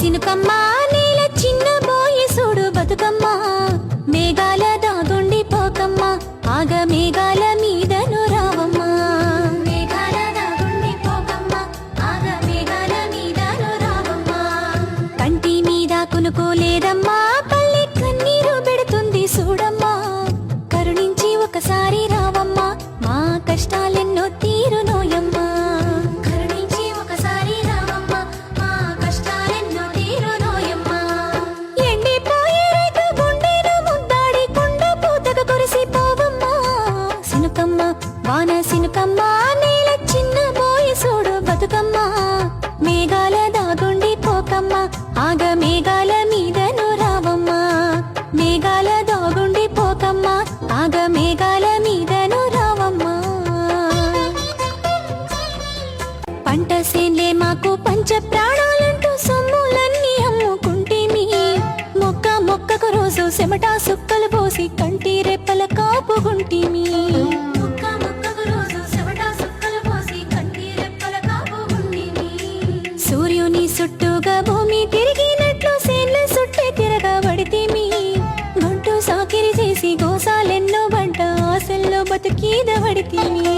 సినుకమ్మ నేల చిన్న బోయి సూడు బతుకమ్మ మేఘాల దాగుండి పోకమ్మ ఆగ మేఘాల మీదను రావమ్మ మేఘాల దాగుండి పోకమ్మ ఆగ మేఘాల మీదను రావమ్మ కంటి మీద కునుకోలేదమ్మా పల్లె కన్నీరు పెడుతుంది చూడమ్మా కరుణించి ఒకసారి రావమ్మా మా కష్టాలెన్నో తీరునోయమ్మా వాన సినుకమ్మ నేల చిన్న బోయి సూడు బతుకమ్మ మేఘాల దాగుండి పోకమ్మ ఆగ మేఘాల మీదను రావమ్మ మేఘాల దాగుండి పోకమ్మ ఆగ మేఘాల మీదను రావమ్మ పంట సేన్లే మాకు పంచ ప్రాణాలంటూ సొమ్ములన్నీ అమ్ముకుంటేమి మొక్క మొక్కకు రోజు చెమట సుక్కలు పోసి కంటి రెప్పల కాపుగుంటిమి సూర్యుని చుట్టూగా భూమి తిరిగినట్లు సేన్ల చుట్టే తిరగబడితేమి గొంటు సాకిరి చేసి గోసాలెన్నో వంట ఆశల్లో బతికీదబడితేమి